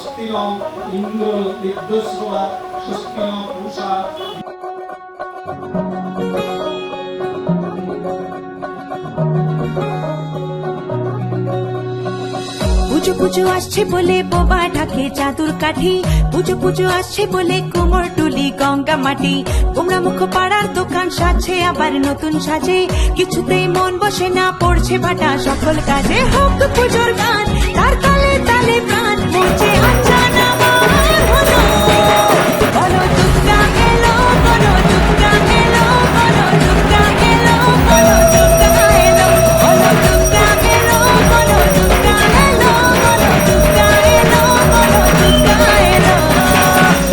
স্বস্তি নঃ ইন্দ্র বিদ্যুৎসবা স্বস্তি নঃ পূষা। পুজো পুজো আসছে বলে বোবা ঢাকে চাদুর কাঠি, পুজো পুজো আসছে বলে কুমোর টুলি গঙ্গা মাটি, কুমড়া মুখ পাড়ার দোকান সাজছে আবার নতুন সাজে, কিছুতেই মন বসে না পড়ছে ভাটা সকল কাজে। হোক পুজোর গান তার তালে তালে প্রাণ পৌঁছে আচান আমার হলো, বলো দুর্গা এলো, বলো দুর্গা এলো, বলো দুর্গা এলো, বলো দুর্গা এলো, বলো দুর্গা এলো, বলো দুর্গা এলো, বলো দুর্গা এলো, বলো দুর্গা এলো।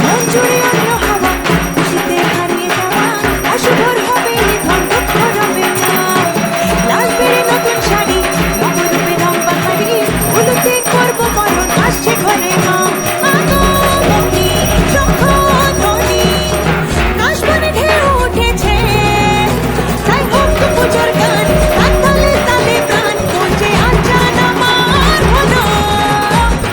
মন জুড়ে আলো হাওয়া, খুশিতে হারিয়ে যাওয়া অশুভর হবে নিধন দুঃখ রবে না। লাল বেড়ে নতুন শাড়ি, নবরূপে লম্বা হাড়ি, উলুতে করবো বরণ আসছে ঘরে মা। আগমনী শঙ্খ ধ্বনি, কাশবনে ঢেউ উঠেছে, তাই হোক পুজোর গান তার তালে তালে প্রাণ পৌঁছে আচান আমার হলো,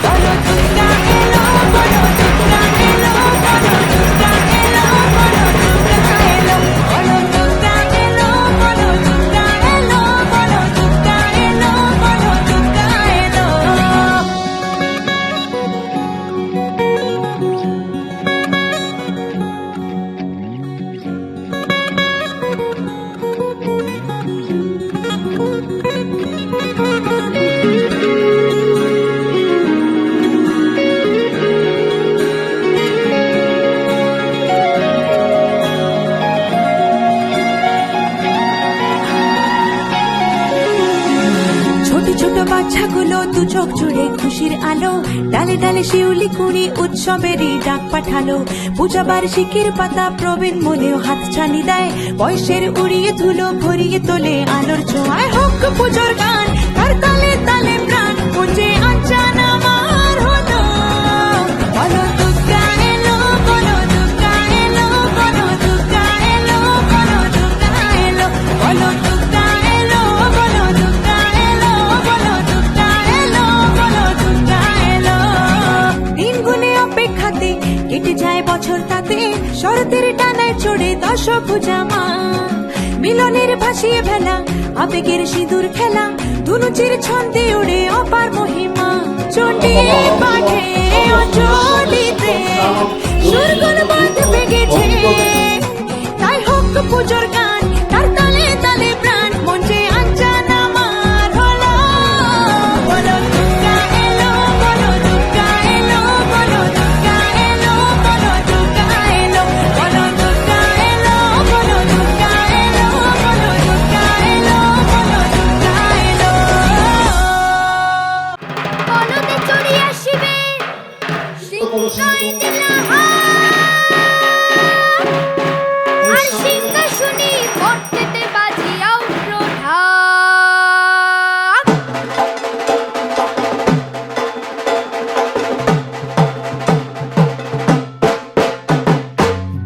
বলো দুর্গা এলো, বলো দুর্গা এলো, বলো দুর্গা এলো, বলো দুর্গা এলো, বলো দুর্গা এলো, বলো দুর্গা এলো, বলো দুর্গা এলো, বলো দুর্গা এলো। ছোট ছোট বাচ্চাগুলো দু চোখ জুড়ে খুশির আলো, ডালে ডালে শিউলি কুড়ি উৎসবেরই ডাক পাঠালো। পূজা বার্ষিকীর পাতা প্রবীণ মনেও হাত ছানি দেয়, বয়সের উড়িয়ে ধুলো ভরিয়ে তোলে আলোর ছোঁয়ায়। হোক পুজোর গান তার তালে তালে প্রাণ পৌঁছে আচান আমার হলো, বলো দুর্গা এলো, বলো দুর্গা এলো, বলো দুর্গা এলো, বলো দুর্গা এলো, বলো দুর্গা এলো, বলো দুর্গা এলো, বলো দুর্গা এলো, বলো দুর্গা এলো। দিন গুনে অপেক্ষাতে কেটে যায় বছর তাতে, শরতের টানায় চড়ে দশভুজা মা। মিলনের ভাসিয়ে ভেলা, আবেগের সিঁদুর খেলা, ধুনুচির ছন্দে ওড়ে অপার মহিমা। চণ্ডী পাঠে অঞ্জলিতে সুরগুন বাঁধ বেগেছে, তাই হোক পুজোর গান তার তালে তালে প্রাণ মঞ্চে আচান আমার হলো, বলো দুর্গা এলো, বলো দুর্গা এলো, বলো দুর্গা এলো, বলো দুর্গা এলো, বলো দুর্গা এলো, বলো দুর্গা এলো, বলো দুর্গা এলো, বলো দুর্গা এলো। বলদে চড়ি আসিবে সিংহাই আর সিংহাসনী পড়তেতে বাজিয়াও প্রধান।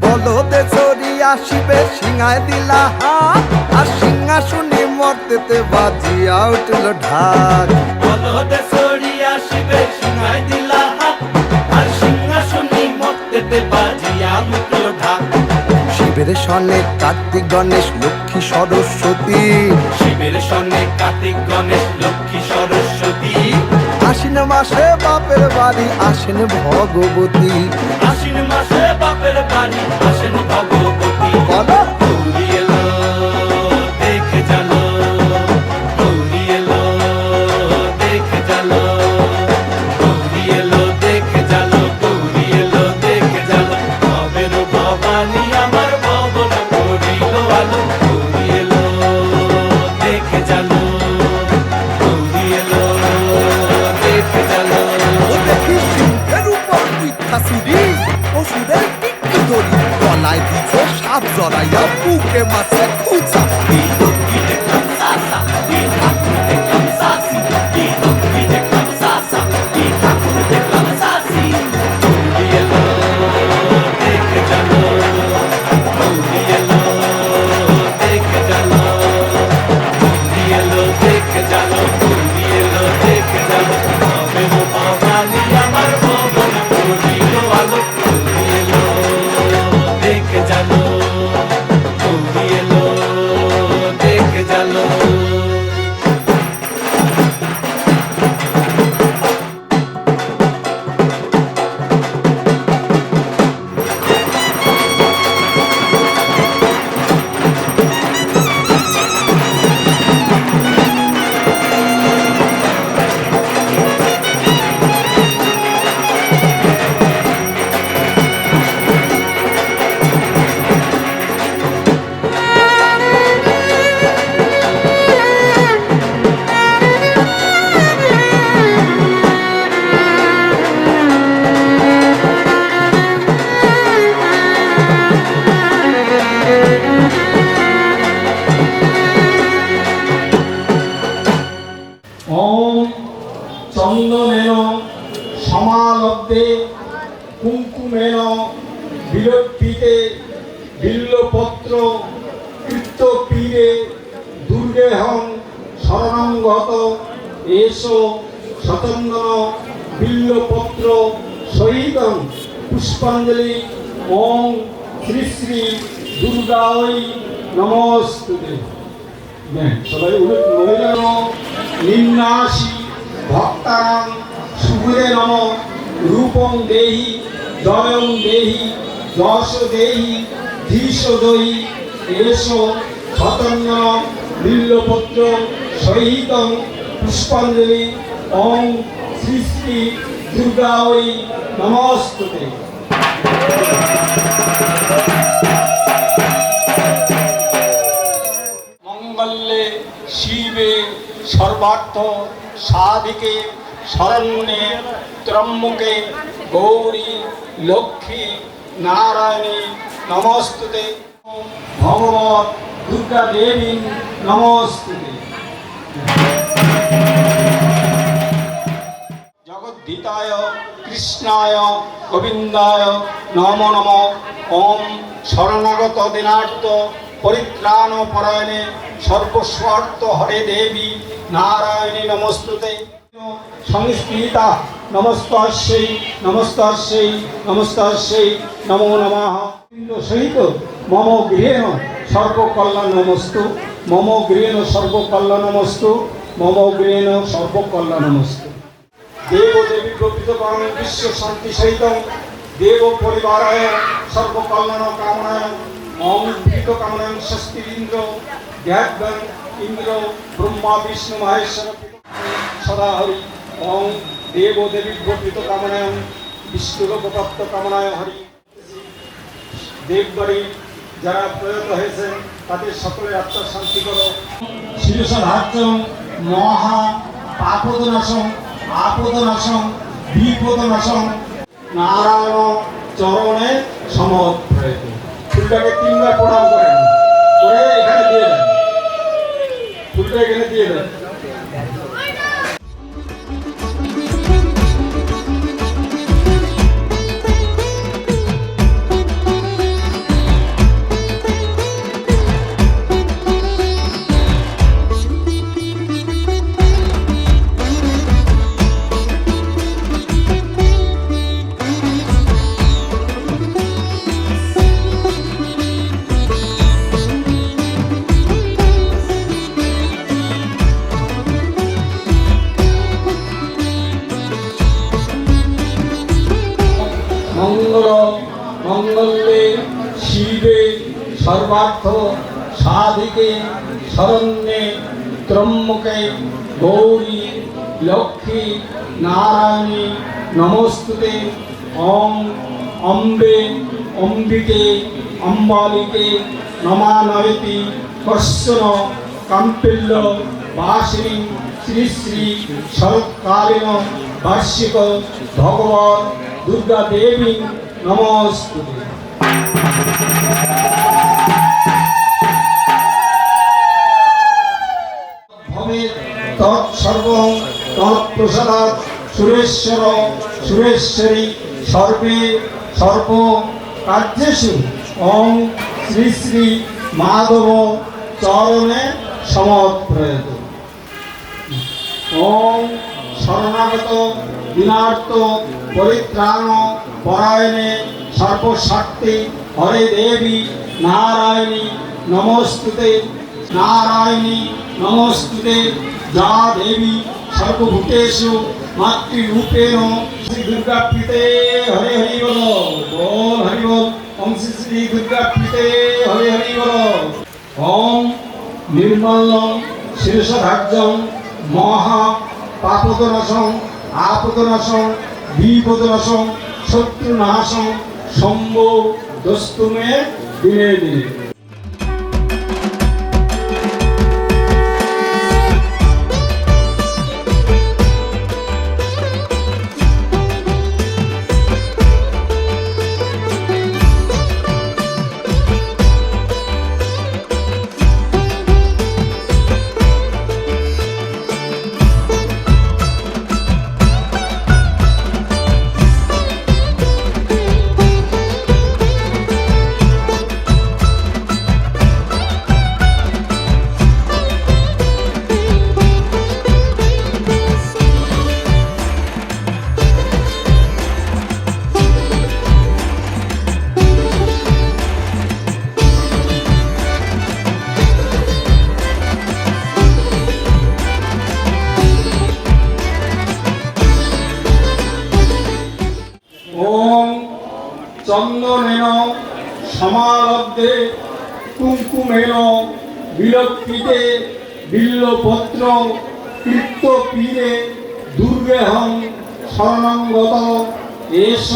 বলদে চড়ি আসিবে সিংহায় দিলা হাত, আর সিংহাসনে মর্তেতে বাজিয়া উঠল ঢাক। বলদে চড়ি আসিবে সিংহায় দিলা হাত, আর সিংহাসনী মর্তেতে বাজিয়া উঠল ঢাক। শিবের সনে কার্তিক গণেশ লক্ষ্মী সরস্বতী, শিবের সঙ্গে কার্তিক গণেশ লক্ষ্মী সরস্বতী। আশ্বিন মাসে বাপের বাড়ি আসেন ভগবতী। আশ্বিন মাসে বাপের বাড়ি আসেন ভগবতী। বলো গৌরী এলো দেখে চলো, গৌরী এলো দেখে চলো, গৌরী এলো দেখে চলো, গৌরী এলো দেখে চলো। ভবের ভবানী আমার ভবন করিল আলো, গৌরী এলো দেখে চলো, গৌরী এলো দেখে চলো। ও দেখি সিংহের উপর মিথ্যা চুরি, ওষুধের টিকটি ধরি, গলায় দিছে সাপ জড়াইয়া বুকে মাছে খুঁচা। দেখে চলো, আমার ভবন সমালব্ধে কুঙ্কুমেন বিলপিতে বিল্লপত্র কৃত্যপীরে দুর্গেহং শরণাঙ্গত এসো সচন্দন বিল্লপত্র সহিতং পুষ্পাঞ্জলি ওং শ্রী শ্রী দুর্গায় নমস্তুতে। সবাই মহিলান নিম্নাসি ভক্তানাং শুভে নম রূপং দেহি জয়ং দেহি যশ দেহি ধীশ দেহি এসো সচন্দন বিল্লপত্র সহিতং পুষ্পাঞ্জলি ওং শ্রী শ্রী দুর্গায় নমস্তুতে। মঙ্গলে শিবে সর্বার্থ সাধিকে শরণ্যে ত্র্যম্বকে গৌরী লক্ষ্মী নারায়ণী নমস্তুতে। ভগবত দুর্গা দেবী নমস্তুতে। জগদ্ধিতায় কৃষ্ণায় গোবিন্দায় নমো নমঃ। ওম শরণাগত দিনার্থ পরিত্রাণ পরায়ণে সর্বস্বার্থ হরে দেবী নারায়ণী নমস্তুতে। সংস্কৃতা নমস্তাস্যৈ নমস্তাস্যৈ নমস্তাস্যৈ নমো নমঃ। সহিত মম গৃহেণ সর্বকল্যাণমস্তু মম গৃহেণ সর্বকল্যাণমস্তু মম গৃহেণ সর্বকল্যাণমস্তু। দেব দেবী প্রকৃতকং বিশ্ব শান্তি সহিতং দেব পরিবারায় সর্বকল্যাণ কামনায় ওম প্রীত কামনায় স্বস্তি ইন্দ্র ধ্যাত্বং ইন্দ্র ব্রহ্মা বিষ্ণু মহেশ্বর সদা হরি। ওম দেব দেবী প্রকৃত কামনায় বিষ্ণুলোকপ্রাপ্ত কামনায় হরি। দেববাড়ি যারা প্রয়াত হয়েছেন তাদের সকলের আত্মার শান্তি করো। শিরসাধার্যং মহা পাপদনাশং আপদনাশং বিপদনাশং নারায়ণ চরণে সমর্পয়তে। ফুলটাকে তিনবার প্রণাম করেন, করে এখানে দিয়ে দেন, ফুলটা এখানে দিয়ে দেন। মঙ্গলে শিবে সর্বার্থ সাধিকে শরণ্যে ত্র্যম্বকে গৌরী লক্ষ্মী নারায়ণী নমস্তুতে। ওম অম্বে অম্বিকে অম্বালিকে নমানয়তি কশ্চন কাম্পিল্য বাসিনী শ্রী শ্রী শরৎকালীন বার্ষিক ভগবত দুর্গা দেবী নমস্তুতে। ভবেৎ তৎসর্বং তৎপ্রসাদাৎ সুরেশ্বর সুরেশ্বরী সর্বে সর্ব কার্যেষু ওং শ্রী শ্রী মাধব চরণে সমর্পয়ত। ওং শরণাগত দিনার্থ পরিত্রাণ পরায়ণে সর্বশক্তি হরে দেবী নারায়ণী নমস্তুতে। নারায়ণী নমস্তুতে যা দেবী সর্বভূতেষু মাতৃরূপেণ শ্রী দুর্গা প্রীতে হরে হরি বল বল হরি বল। ওম শ্রী শ্রী দুর্গা প্রীতে হরে হরি বল। ওম নির্মলং শিরসাধার্যং মহা পাপদনাশং আপদনাশং বিপদনাশং শত্রুনাশং শম্ভো দস্তুমে দিনে দিনে। ওং চন্দনেন সমারব্ধে কুঙ্কুমেন বিলক্ষিতে বিল্লপত্র কৃত্যপীরে দুর্গেহং শরণঙ্গত এষ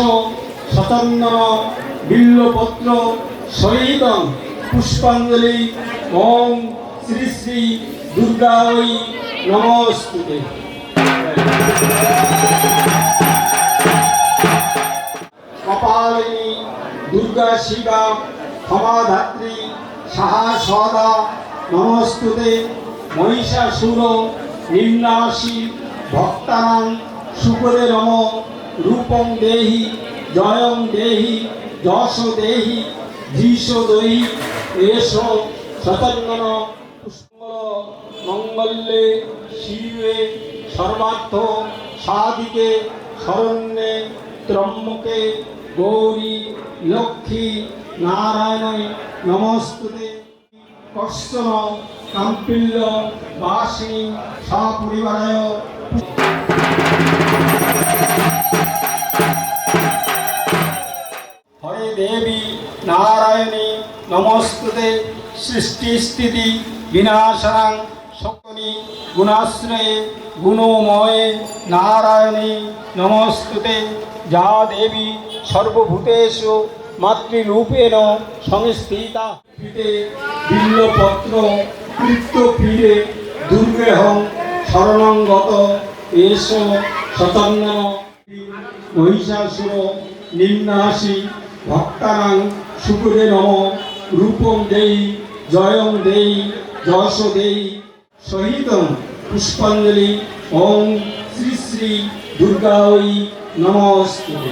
শতন্দন বিল্লপত্র সহিত পুষ্পাঞ্জলি ওং শ্রী শ্রী দুর্গায় নমস্তুতে। কপালিনী দুর্গা শিবা ক্ষমাধাত্রী সাহা সদা নমস্তুতে। মহিষাসুর নিম্নাসী ভক্তানাং সুপদে নম রূপং দেহি জয়ং দেহি যশ দেহি ধীশ দেহি এষ শতন্দন পুষ্পল মঙ্গলে শিবে সর্বার্থ সাধিকে শরণ্যে ত্রম্বকে গৌরী লক্ষ্মী নারায়ণ নমস্তুতে। কর্ষণ কাম্পিল্য বাসিনী সপরিবারায় হরে দেবী নারায়ণী নমস্তুতে। সৃষ্টি স্থিতি বিনাশাং শক্তি গুণাশ্রয়ে গুণময়ে নারায়ণী নমস্তুতে। যা দেবী সর্বভূতেষু মাতৃরূপেণ সংস্থিতা পিতে বিল্লপত্র কৃত্যপীরে দুর্গেহং শরণঙ্গত এষ শতন্দন মহিষাসুর নিম্নাসী ভক্তানাং সুপুরে নম রূপং দেই জয়ং দেই যশ দেই সহিত পুষ্পাঞ্জলি ওং শ্রী শ্রী দুর্গায় নমস্তুতে।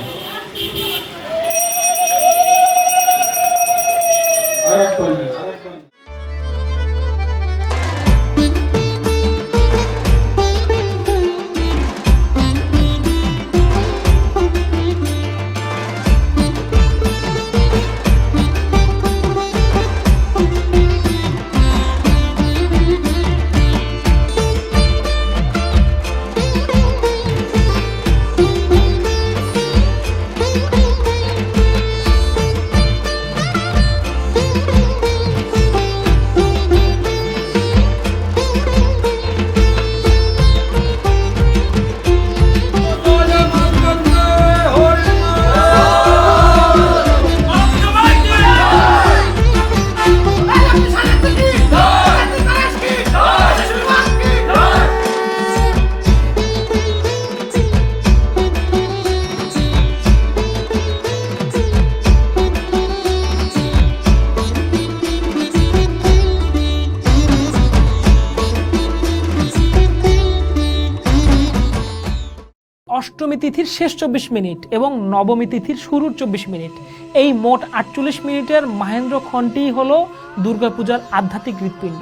অষ্টমী তিথির শেষ 24 মিনিট এবং নবমী তিথির শুরুর 24 মিনিট, এই মোট 48 মিনিটের মাহেন্দ্রক্ষণটি হলো দুর্গাপূজার আধ্যাত্মিক হৃৎপিণ্ড।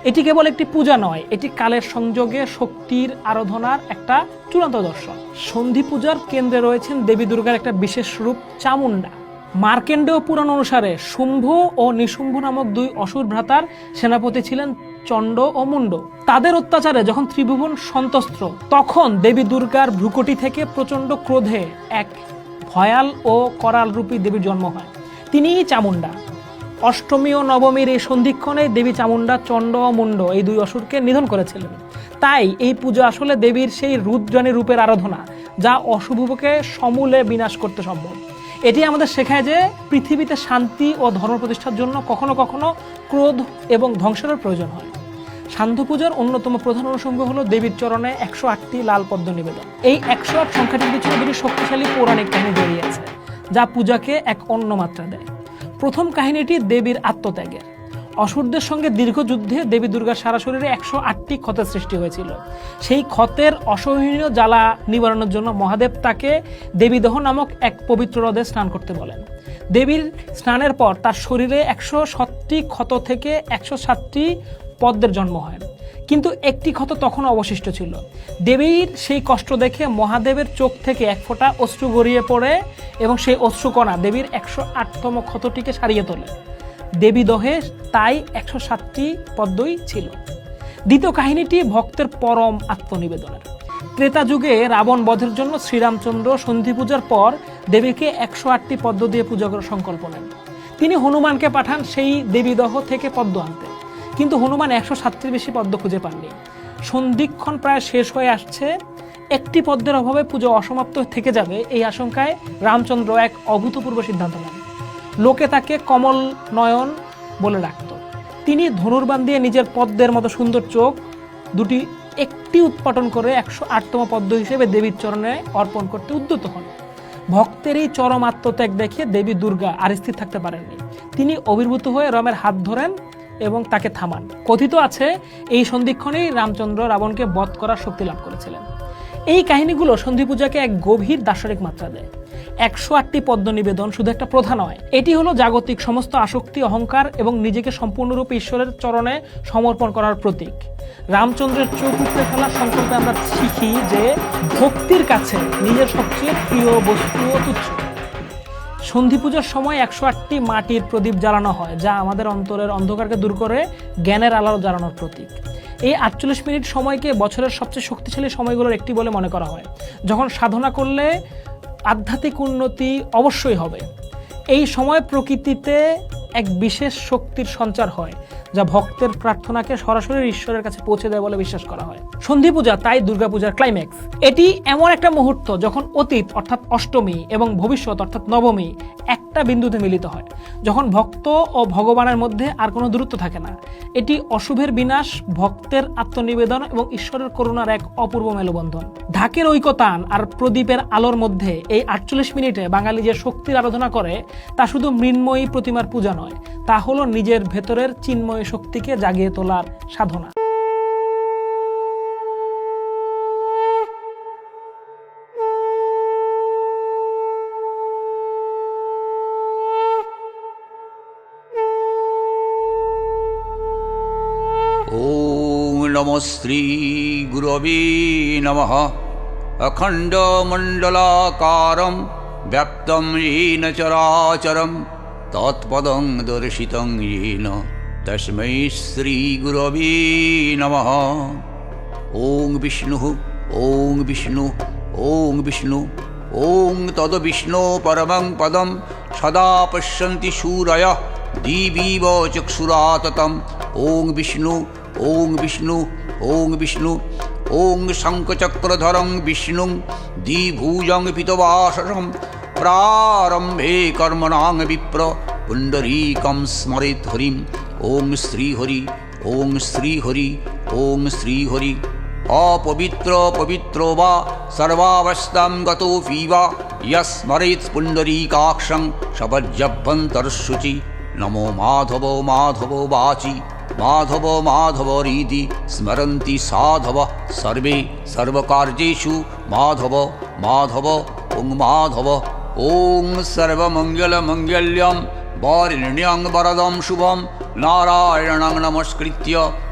এটি কেবল একটি পূজা নয়, এটি কালের সংযোগে শক্তির আরাধনার একটা চূড়ান্ত দর্শন। সন্ধি পূজার কেন্দ্রে রয়েছেন দেবী দুর্গার একটা বিশেষ রূপ চামুন্ডা। মার্কেন্ডেয় পুরাণ অনুসারে শুম্ভ ও নিশুম্ভ নামক দুই অসুর ভ্রাতার সেনাপতি ছিলেন চণ্ড ও মুন্ড। তাদের অত্যাচারে যখন ত্রিভুবন সন্তস্ত্র, তখন দেবী দুর্গার ভ্রুকটি থেকে প্রচণ্ড ক্রোধে এক ভয়াল ও করাল রূপী দেবীর জন্ম হয়, তিনিই চামুন্ডা। অষ্টমী ও নবমীর এই সন্ধিক্ষণে দেবী চামুন্ডা চণ্ড ও মুন্ড এই দুই অসুরকে নিধন করেছিলেন। তাই এই পূজা আসলে দেবীর সেই রুদ্রাণী রূপের আরাধনা, যা অশুভকে সমূলে বিনাশ করতে সম্ভব। এটি আমাদের শেখায় যে পৃথিবীতে শান্তি ও ধর্ম প্রতিষ্ঠার জন্য কখনো কখনো ক্রোধ এবং ধ্বংসের প্রয়োজন হয়। সান্ধ্য পূজার অন্যতম প্রধান অনুষঙ্গ হলো দেবীর চরণে 108টি লাল পদ্ম নিবেদন। এই 108 সংখ্যাটির পিছনে দুটি শক্তিশালী পৌরাণিক কাহিনী জড়িয়ে আছে, যা পূজাকে এক অন্য মাত্রা দেয়। প্রথম কাহিনীটি দেবীর আত্মত্যাগের। অসুরদের সঙ্গে দীর্ঘ যুদ্ধে দেবী দুর্গার সারা শরীরে 108টি ক্ষতের সৃষ্টি হয়েছিল। সেই ক্ষতের অসহনীয় জ্বালা নিবারণের জন্য মহাদেব তাকে দেবীদহ নামক এক পবিত্র হ্রদে স্নান করতে বলেন। দেবীর স্নানের পর তার শরীরে 107টি ক্ষত থেকে 107টি পদ্মের জন্ম হয়, কিন্তু একটি ক্ষত তখনও অবশিষ্ট ছিল। দেবীর সেই কষ্ট দেখে মহাদেবের চোখ থেকে এক ফোঁটা অশ্রু গড়িয়ে পড়ে এবং সেই অশ্রুকণা দেবীর 108তম ক্ষতটিকে সারিয়ে তোলে। দেবী দহে তাই 107টি পদ্মই ছিল। দ্বিতীয় কাহিনীটি ভক্তের পরম আত্মনিবেদনের। ত্রেতা যুগে রাবণ বধের জন্য শ্রীরামচন্দ্র সন্ধি পূজার পর দেবীকে 108টি পদ্ম দিয়ে পূজা করার সংকল্প নেন। তিনি হনুমানকে পাঠান সেই দেবীদহ থেকে পদ্ম আনতে, কিন্তু হনুমান 107টির বেশি পদ্ম খুঁজে পাননি। সন্ধিক্ষণ প্রায় শেষ হয়ে আসছে, একটি পদ্মের অভাবে পুজো অসমাপ্ত থেকে যাবে, এই আশঙ্কায় রামচন্দ্র এক অভূতপূর্ব সিদ্ধান্ত নেন। লোকে তাকে কমল নয়ন বলে ডাকত। তিনি ধনুর্বাণ দিয়ে নিজের পদ্মের মতো সুন্দর চোখ দুটি একটি উৎপাটন করে 108তম পদ্ম হিসেবে দেবীর চরণে অর্পণ করতে উদ্যত হন। ভক্তের এই চরম আত্মত্যাগ দেখে দেবী দুর্গা আর স্থির থাকতে পারেননি। তিনি অভিভূত হয়ে রামের হাত ধরেন এবং তাকে থামান। কথিত আছে এই সন্ধিক্ষণেই রামচন্দ্র রাবণকে বধ করার শক্তি লাভ করেছিলেন। এই কাহিনীগুলো সন্ধি পূজাকে এক গভীর দার্শনিক মাত্রা দেয়। 108টি পদ্ম নিবেদন শুধু একটা প্রথা নয়, এটি হলো জাগতিক সমস্ত আসক্তি, অহংকার এবং নিজেকে সম্পূর্ণরূপে ঈশ্বরের চরণে সমর্পণ করার প্রতীক। রামচন্দ্রের চোখ উপড়ে ফেলার সংকল্পে আমরা শিখি যে ভক্তির কাছে নিজের সবচেয়ে প্রিয় বস্তুও তুচ্ছ। সন্ধি পূজার সময় 108টি মাটির প্রদীপ জ্বালানো হয়, যা আমাদের অন্তরের অন্ধকারকে দূর করে জ্ঞানের আলো জ্বালানোর প্রতীক। এই 48 মিনিট সময়কে বছরের সবচেয়ে শক্তিশালী সময়গুলোর একটি বলে মনে করা হয়, যখন সাধনা করলে আধ্যাত্মিক উন্নতি অবশ্যই হবে। এই সময় প্রকৃতিতে এক বিশেষ শক্তির সঞ্চার হয়, যা ভক্তের প্রার্থনাকে সরাসরি ঈশ্বরের কাছে পৌঁছে দেয় বলে বিশ্বাস করা হয়। সন্ধি পূজা তাই দুর্গাপূজার ক্লাইম্যাক্স। এটি এমন একটা মুহূর্ত যখন অতীত অর্থাৎ অষ্টমী এবং ভবিষ্যৎ অর্থাৎ নবমী একটা বিন্দুতে মিলিত হয়, যখন ভক্ত ও ভগবানের মধ্যে আর কোনো দূরত্ব থাকে না। এটি অশুভের বিনাশ, ভক্তের আত্মনিবেদন এবং ঈশ্বরের করুণার এক অপূর্ব মেলবন্ধন। ঢাকের ঐকতান আর প্রদীপের আলোর মধ্যে এই 48 মিনিটে বাঙালি যে শক্তির আরাধনা করে তা শুধু মৃন্ময়ী প্রতিমার পূজা নয়, তা হলো নিজের ভেতরের চিন্ময় শক্তিকে জাগিয়ে তোলার সাধনা। ওম নমঃ শ্রী গুরবে নমঃ। অখণ্ডমণ্ডলাকারম ব্যাপ্তম येन চরাচরম তৎপদং দর্শিতং येन তস্मै শ্রী গুরবে নমঃ। ওং বিষ্ণু ওং বিষ্ণু ওং বিষ্ণু ওং তদ্বিষ্ণু পরমং পদম সদা পশ্যন্তি শূরয়ঃ দিবিব চক্ষুরাততম। ওং বিষ্ণু ওং বিষ্ণু ওং বিষ্ণু ওং শঙ্খচক্রধরং বিষ্ণুং দ্বিভুজং পিতবাসসং। প্রারম্ভে কর্মণাং বিপ্র পুণ্ডরীকং স্মরেৎ হরিম। ওং শ্রীহরি ওং শ্রীহরি ওং শ্রীহরি। অপবিত্র পবিত্রো বা সর্বাবস্থাং গতোপি বা ইয়স্মরেৎ পুণ্ডরীকাক্ষং সপজ্জভ্যন্তরশুচি। নমো মাধব মাধব বাচি মাধব মাধব হৃদি স্মরন্তি সাধব সর্বে সর্বকার্যেষু মাধব মাধব ওং মাধব। ওং সর্বমঙ্গলমঙ্গল্যং বরেণ্যং বরদং শুভং নারায়ণং নমস্কৃত্য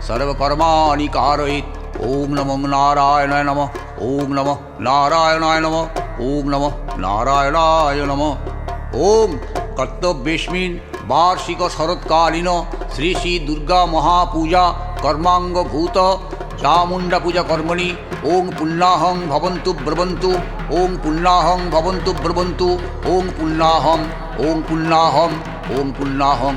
সর্বকর্মাণি কারয়েৎ। ওং নমো নারায়ণায় নমঃ। ওং নমঃ নারায়ণায় নমঃ। ওং নমঃ নারায়ণায় নমঃ। ওং কর্তব্যেস্মিন বার্ষিক শরৎকালীন শ্রী শ্রী দুর্গা মহাপূজা কর্মাঙ্গভূত চামুণ্ডা পূজা কর্মণি ওং পুণ্যাহং ভবন্তু ব্রবন্তু। ওং পুণ্যাহং ভবন্তু ব্রবন্তু। ওং পুণ্যাহং ওং পুণ্যাহং ওং পুণ্যাহং।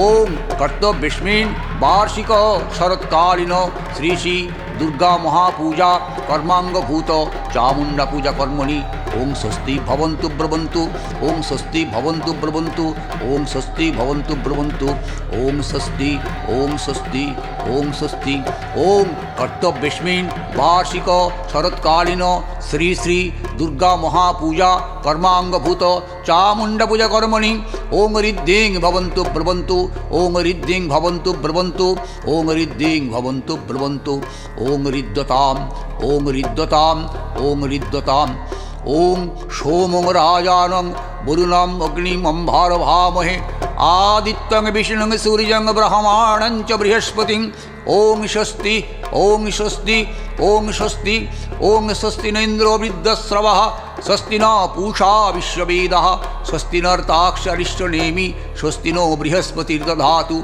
ওং কর্তব্যেস্মিন বার্ষিক শরৎকালীন শ্রী শ্রী দুর্গা মহাপূজা কর্মাঙ্গভূত চামুণ্ডা পূজা কর্মণি ওং স্বস্তি ভবন্তু ব্রবন্তু। ওং স্বস্তি ভবন্তু ব্রবন্তু। ওং স্বস্তি ভবন্তু ব্রবন্তু। ওং স্বস্তি ওং স্বস্তি ওং স্বস্তি। ওং কর্তব্যেস্মিন বার্ষিক শরৎকালীন শ্রী শ্রী দুর্গা মহাপূজা কর্মাঙ্গভূত চামুণ্ডা পূজা কর্মণি ওং ঋদ্ধিং ভবন্তু ব্রবন্তু। ওং ঋদ্ধিং ভবন্তু ব্রবন্তু। ওং ঋদ্ধিং ভবন্তু ব্রবন্তু। ওং ঋদ্ধতাম ওং ঋদ্ধতাম ওং ঋদ্ধতাম। ওং সোমং রাজানং বরুণং অগ্নিম অম্ভারভামহে আদিত্যং বিষ্ণুং সূর্যং ব্রহ্মাণং চ বৃহস্পতিং। ওং স্বস্তি ওং স্বস্তি ওং স্বস্তি ওং স্বস্তি ন ইন্দ্রো বৃদ্ধশ্রবः স্বস্তি ন পূষা বিশ্ববেদः স্বস্তি নর্তাক্ষরিষ্টনেমি স্বস্তি নো বৃহস্পতির্দধাতু।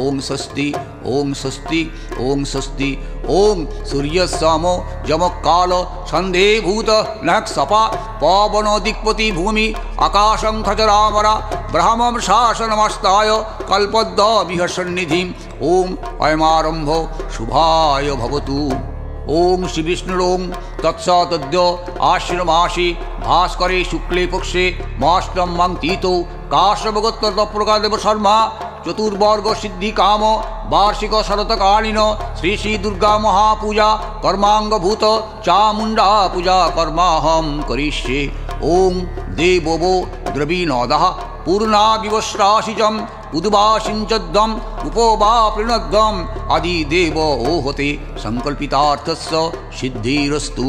ওং স্বস্তি ওং স্বস্তি ওং স্বস্তি ওং সূর্যসমো যমকাল সন্ধেভূত নখ সপা পবন দিক্পতি ভূমি আকাশং খচরামরা ব্রহ্মম শাসনমস্তায় কল্পদ্দ বিহসন্নিধিম ওং অয়মারম্ভ শুভায় ভবতু। ওং শ্রী বিষ্ণুর তৎসদ্য আশ্বিনমাসি ভাস্করে শুক্লে পক্ষে মাষ্টম মাং তীতো কাশ্যপগোত্তর প্রকাদেব শর্মা চতুর্বর্গ সিদ্ধি কাম বার্ষিক শরতকালীন শ্রী শ্রী দুর্গা মহাপূজা কর্মাঙ্গভূত চামুণ্ডা পূজা কর্মাহম করিষ্যে। ওং দেবো দ্রবীণদঃ পূর্ণাবিবস্রাশিচম উদ্বাসিঞ্চদ্দম উপবা প্রণদ্দম আদিদেব ওহতে সংকল্পিতার্থস্য সিদ্ধিরস্তু।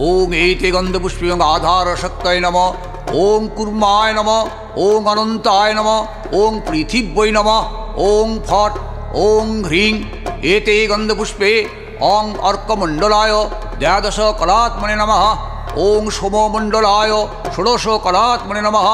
ওং এতে গন্ধপুষ্পে আধার শক্তয় নম। ওং কুর্মায় নম। ওং অনন্তায় নম। ওং পৃথিব্যৈ নম। ওং ফট। ওং হ্রিং এতে গন্ধপুষ্পে অং অর্কমণ্ডলায় দ্বাদশ কলাত্মনে নমঃ। ওং সোমমণ্ডলায় ষোড়শ কলাত্মনে নমঃ।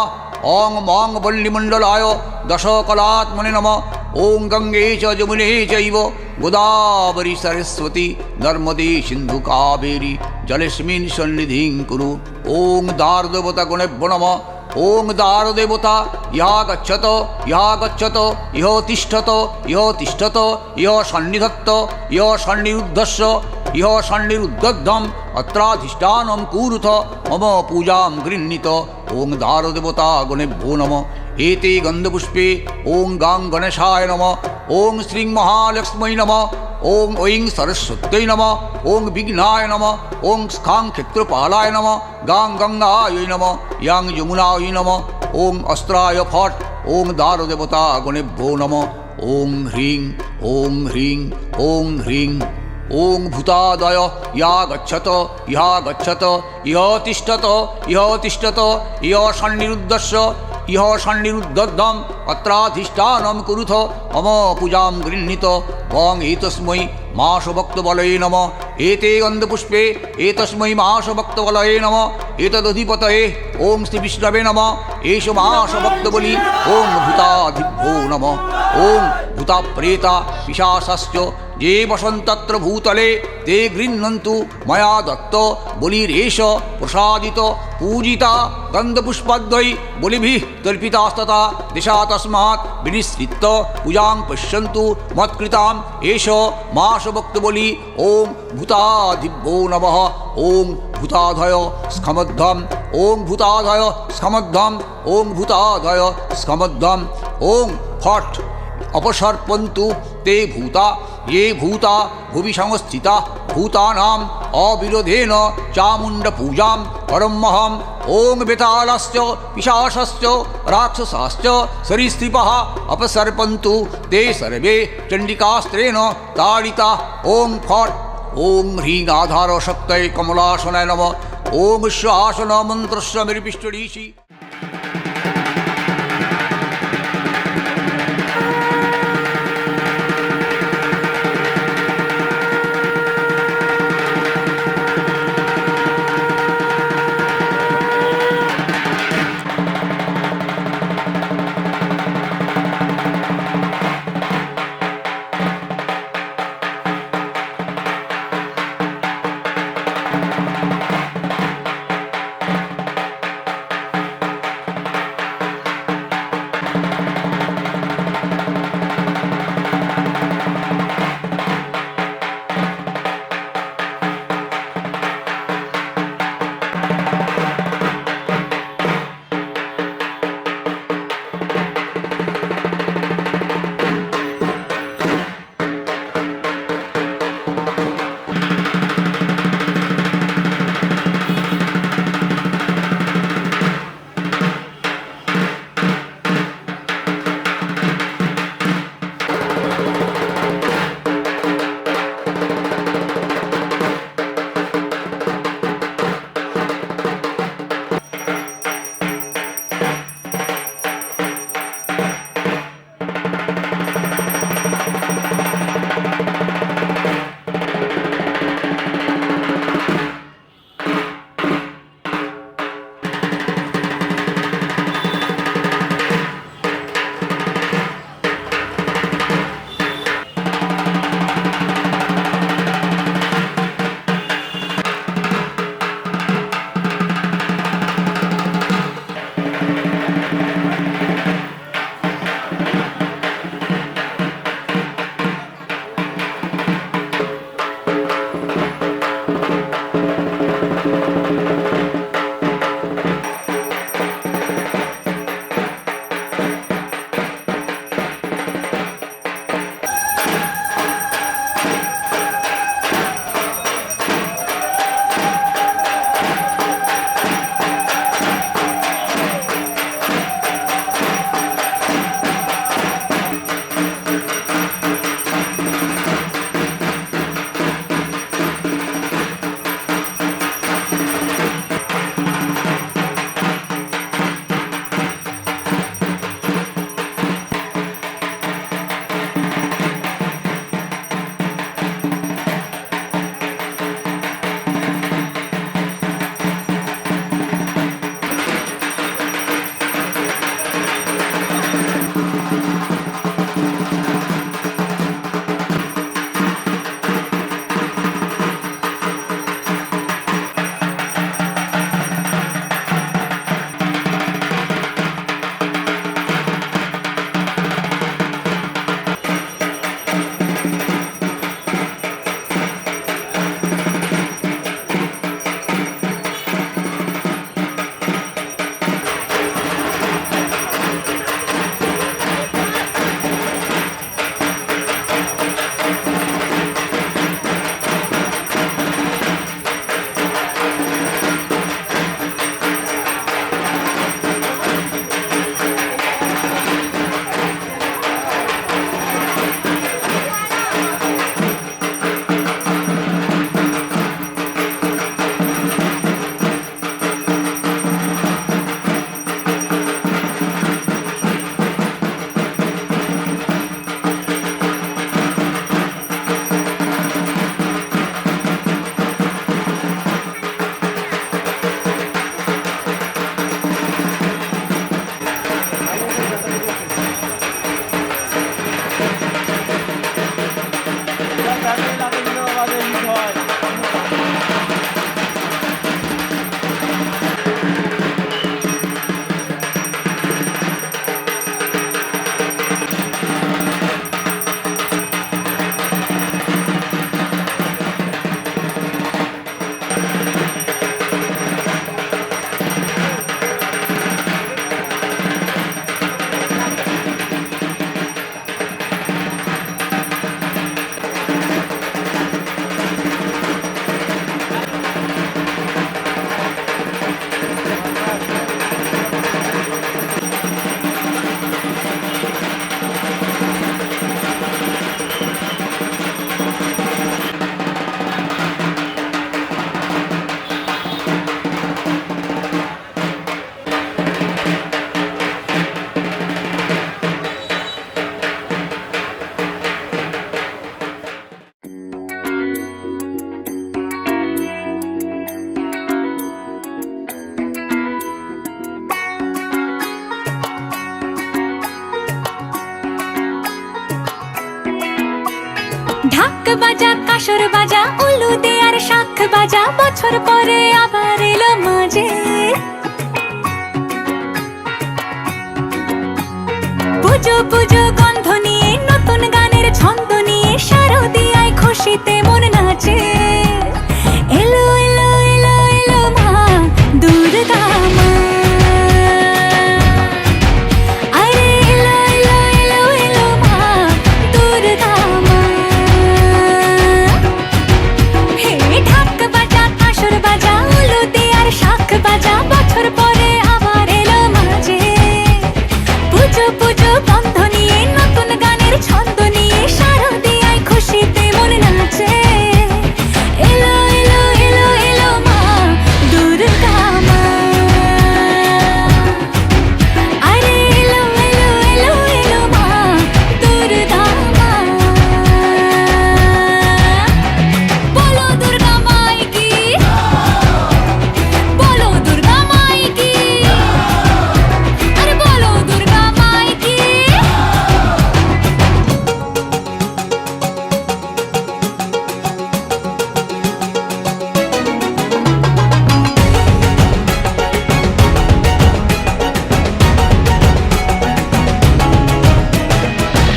ওং মং বল্লিমণ্ডলায় দশ কলাত্মনে নমঃ। ওং গঙ্গে চ যমুনে চৈব গোদাবরী সরস্বতী নর্মদে সিন্ধু কাবেরী জলেস্মিন সন্নিধিং কুরু। ওং দারদেবতা গণেভ্যো নমঃ। ওং দারদেবতা ইহা গচ্ছত ইহা গচ্ছত ইহ তিষ্ঠত ইহ তিষ্ঠত ইহ সন্নিধত্ত ইহ সন্নিরুদ্ধস্য ইহ সন্নিরুদ্ধম অত্রাধিষ্ঠানম কুরুথ মম পূজাম গৃহীত। ওং দারদেবতা গণেভ্যো নমঃ। এতে গন্ধপুষ্পে ওং গাং গণেশায় নমঃ। ওং শ্রীং মহালক্ষ্মী নমঃ। ওং ঐং সরস্বত্যৈ নমঃ। ওং বিঘ্নায় নমঃ। ওং স্খাং ক্ষেত্রপালায় নমঃ। গাং গঙ্গায় নমঃ। ইয়াং যমুনায় নমঃ। ওং অস্ত্রায় ফট। ওং দারদেবতা গণেভ্যো নমঃ। ওং হ্রিং ওং হ্রিং ওং হ্রিং। ওং ভূতাদয় ইয়া গচ্ছত ইহা গচ্ছত ইহ তিষ্ঠত ইহ তিষ্ঠত ইহ সন্নিরুদ্ধস্য ইহ সন্নিরুদ্ধম অত্রাধিষ্ঠানম কুরুথ মম পূজাম গৃহীত। ওং এতস্मै মাসভক্তবলয়ে নমঃ। এতে গন্ধপুষ্পে এতস্मै মাসভক্তবলয়ে নমঃ। এতদধিপতয়ে ওং শ্রী বিষ্ণবে নমঃ। এষ মাসভক্তবলি ওং ভূতাধিভ্যো নমঃ। ওং ভূতাপ্রেতা পিশাচাশ্চ যে বসন্তত্র ভূতলে তে গৃহ্ণন্তু ময়া দত্ত বলিরেষ প্রসাদিত পূজিতা গন্ধপুষ্পাদ্বৈ বলিভিঃ তর্পিতাস্ততা দিশা তস্মাৎ বিনিসৃত্য পূজাং পশ্যন্তু মৎকৃতাম এষ মাসভক্তবলি। ওং ভূতাধিভ্যো নমঃ। ওং ভূতাধয় স্খমদ্ধম। ওং ভূতাধয় স্খমদ্ধম। ওং ভূতাধয় স্খমদ্ধম। ওং ফট অপসর্পন্তু তে ভূতা ये भूता भुवि संस्थिता भूतानां अविरोधेन चामुण्डपूजां परमहम्। ओं बेतालश्च पिशाचश्च राक्षसाश्च सरीसृपाः अपसर्पन्तु ते सर्वे चण्डिकास्त्रेण ताडिता। ओं फट्। ओं ह्रीं आधारशक्तये कमलासनाय नमः। ओं श्वासन मन्त्रस्य मेरुपिष्टरीषि। ঢাক বাজা কাসর বাজা উলু দে আর শাখ বাজা বছর পরে আবার এলো মাঝে পুজো পুজো গন্ধ নিয়ে নতুন গানের ছন্দ নিয়ে শারদিয়ায় খুশিতে মন নাচে এলো এলো এলো এলো মা দুর্গা মা আরে এলো এলো এলো এলো মা দুর্গা মা হে ঢাক বাজা কাসর বাজা উলু দে আর শাখ বাজা বছর পরে আবার এলো মাঝে পুজো পুজো গন্ধ নিয়ে নতুন গানের ছন্দ নিয়ে শারদিয়ায় খুশিতে মন নাচে এলো এলো এলো এলো মা দুর্গা মা আরে এলো এলো এলো এলো মা দুর্গা মা বলো দুর্গা মাই কি বলো দুর্গা মাই কি আরে বলো দুর্গা মাই কি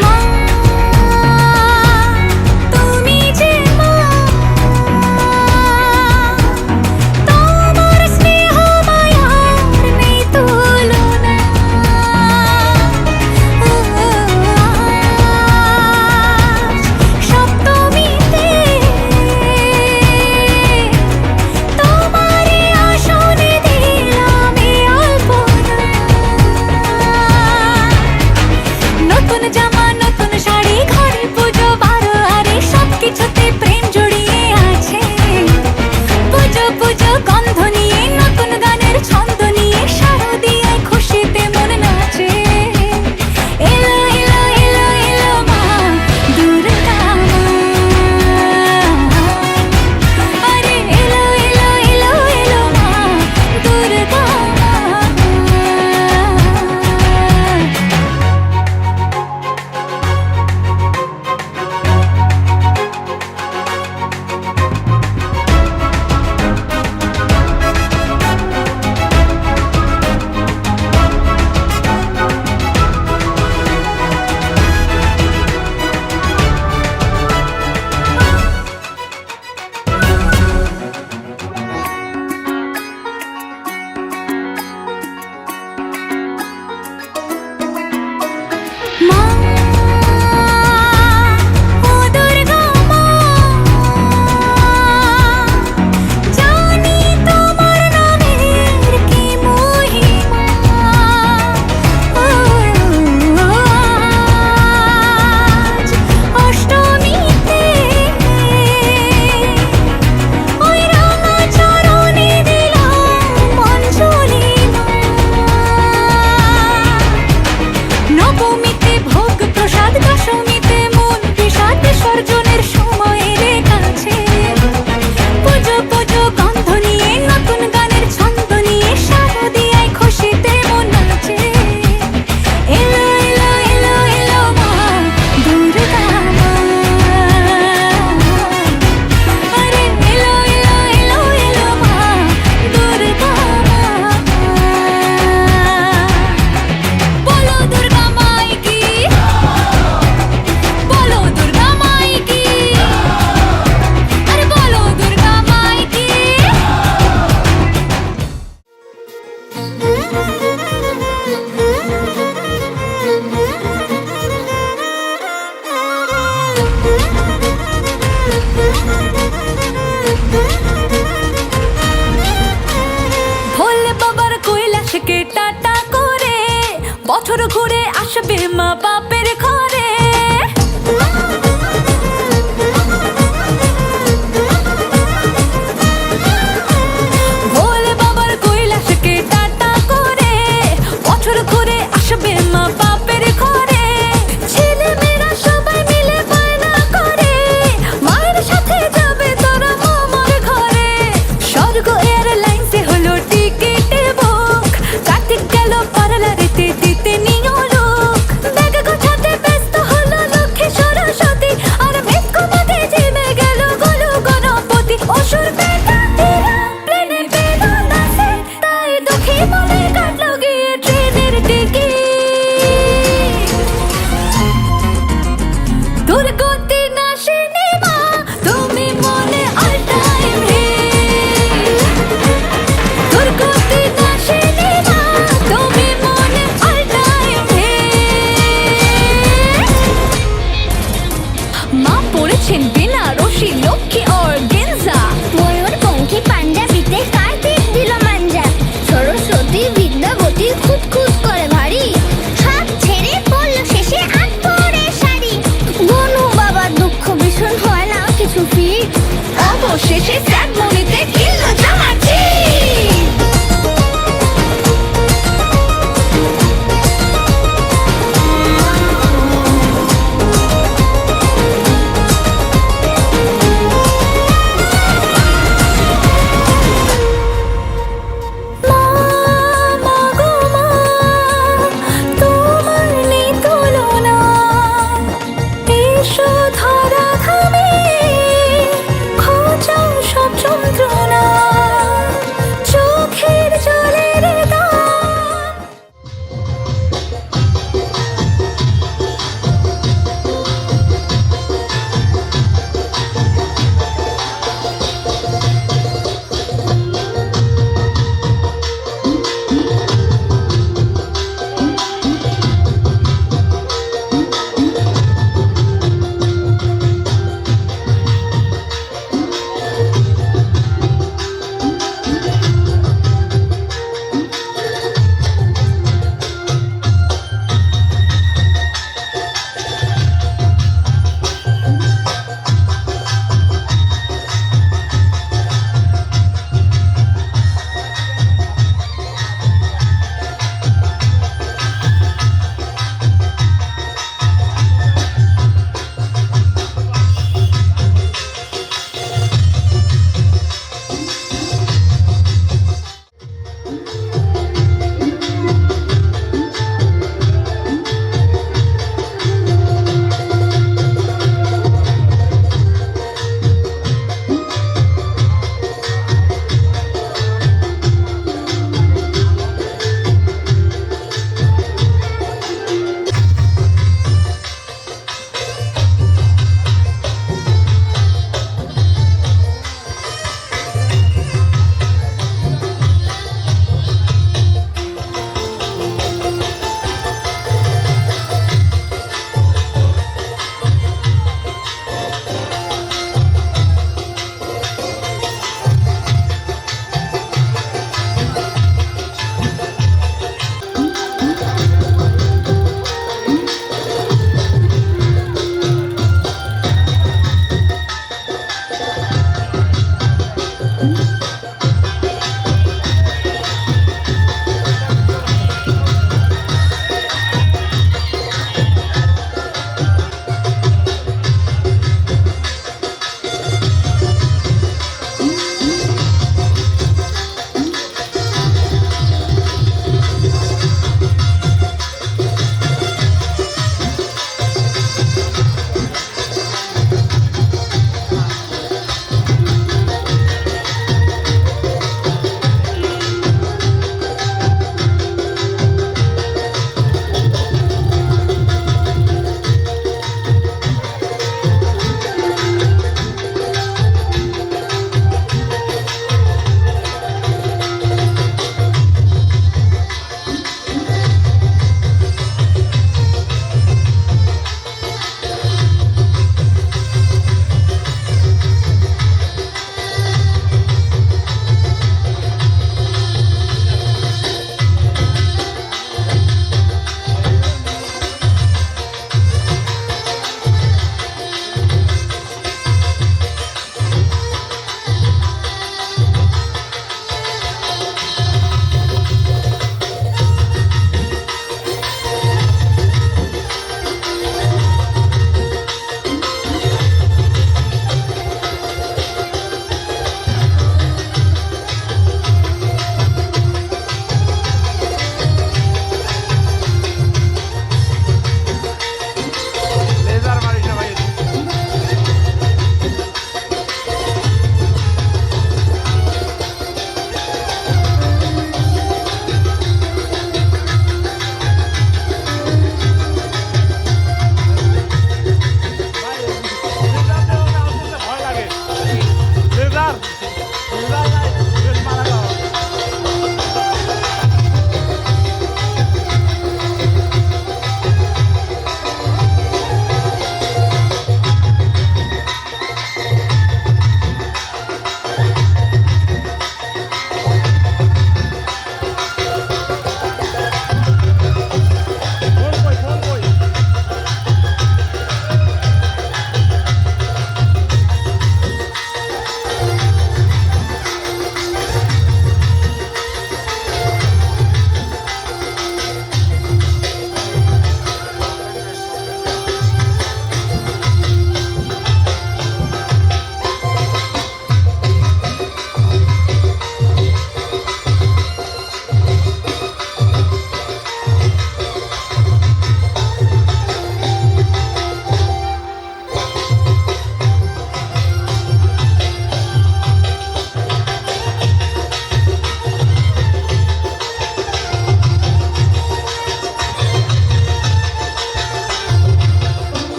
মা তুমি যে মা তোমার স্নেহ মায়ার নেই তুলনা সপ্তমীতে তোমারে আসনে দিলাম এই অল্পনা নতুন জামা নতুন শাড়ি ঘরে পুজো বারো আরে সবকিছুতে প্রেম জড়িয়ে আছে পুজো পুজো গন্ধ নিয়ে নতুন গানের ছন্দ নিয়ে শারদিয়ায় খুশিতে মন নাচে এলো এলো এলো এলো মা দুর্গা মা আরে এলো এলো এলো এলো মা দুর্গা মা মা ও দুর্গা মা জানি তোমার নামের কি মহিমা আজ অষ্টমীতে ওই রাঙা চরণে দিলাম অঞ্জলি মা নবমীতে ভোগ প্রসাদ দশমীতে মন বিষাদ বিসর্জনের সময় এলে কাছে পুজো পুজো গন্ধ নিয়ে নতুন গানের ছন্দ নিয়ে শারদিয়ায় খুশিতে মন নাচে এলো এলো এলো এলো মা দুর্গা মা আরে এলো এলো এলো এলো মা দুর্গা মা বলো দুর্গা মাই কি বলো দুর্গা মাই কি আরে বলো দুর্গা মাই কি ভোলে বাবার কৈলাসকে টাটা করে বছর ঘুরে আসবে মা বাপের ঘরে ভোলে বাবার কৈলাসকে টাটা করে বছর ঘুরে আসবে মা বাপের ঘরে ছেলে মেয়েরা সবাই মিলে বায়না করে মায়ের সাথে যাবে তোরা মামার ঘরে স্বর্গ এয়ারলাইন্সে হলো টিকিটে বুক কার্তিক গেল পার্লারেতে দিতে নিও লোক ব্যাগ গোছাতে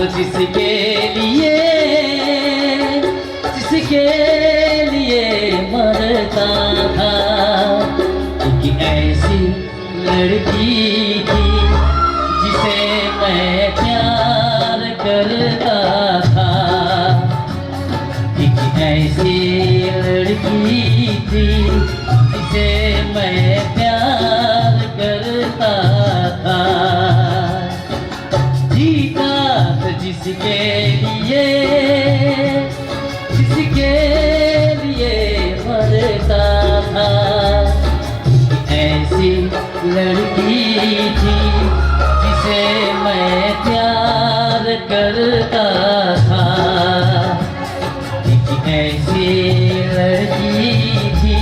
तो जिसके लिए मरता था। एक ऐसी लड़की थी जिसे मैं प्यार करता था। एक ऐसी लड़की थी जिसे मैं प्यार करता था। जीता था जिसके लिए मरता था। ऐसी लड़की थी जिसे मैं प्यार करता था। एक ऐसी लड़की थी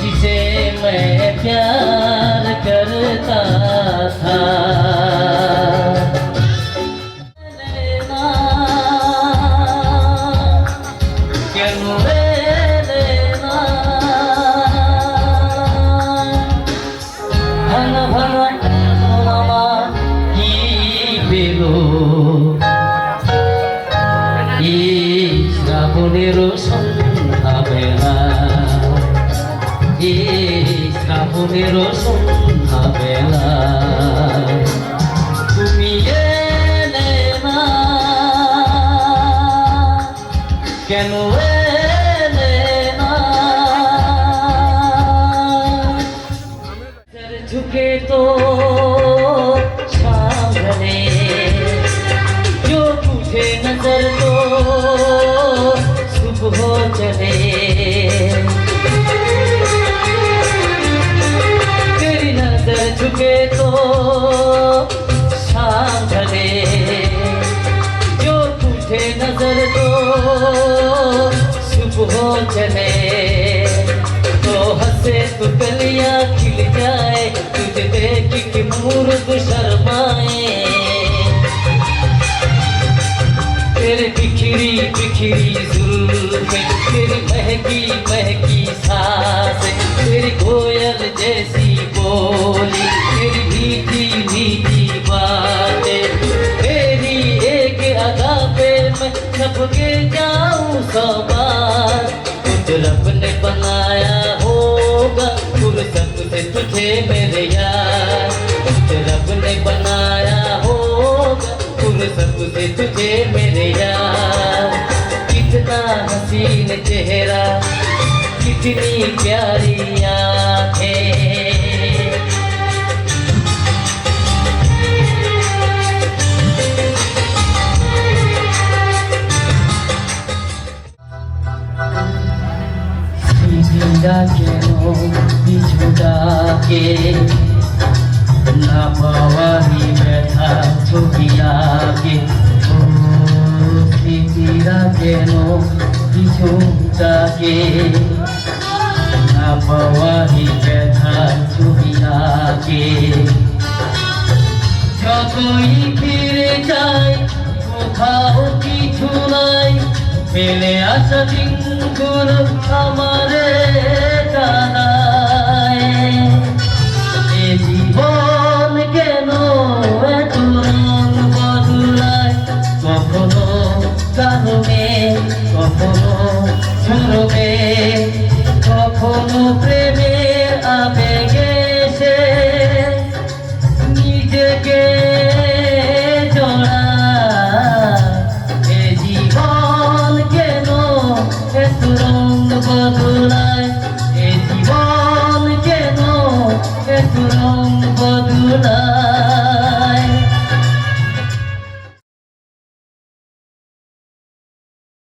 जिसे मैं प्यार करता था। শ্রাবণের সন্ধ্যাবেলা, শ্রাবণের সন্ধ্যাবেলা তুমি এলে না, কেন এলে না? ঝুঁকে তো सामने जो तुझे नजर तो सुबह चले। तेरी नजर झुके तो शाम ढले, जो तुझे नजर तो सुबह चले। तो हंसे तो कलियां खिल जाए, तुझे देख के मूर्ख शर्माए। तेरे बिखरी बिखरी जुल्फें, तेरी महकी महकी सांसें, तेरी कोयल जैसी बोली, तेरी मीठी मीठी बातें, तेरी एक अदा पे मैं सबके जाऊं सवार। कुछ रब ने बनाया होगा फुर्सत से तुझे मेरे यार, कुछ रब ने बनाया होगा फुर्सत से तुझे मेरे यार। कितना हसीन चेहरा, कितनी प्यारी आँखें, কেন পিছু ডাকে, না পাওয়ারই ব্যথা ছবি আগে। স্মৃতিরা কেন পিছু ডাকে, না পাওয়ারই ব্যথা ছবি আগে। যতই ফিরে যাই কোথাও কিছু নাই, ফেলে আসা দিনগুলো আমারে জানায়। এ জীবন কেন এত রং বদলায়, কখনো কারণে কখনো ঝরবে, কখনো প্রেমের আবেগে সে নিজেকে জীবন কেন এত রং বদলায়।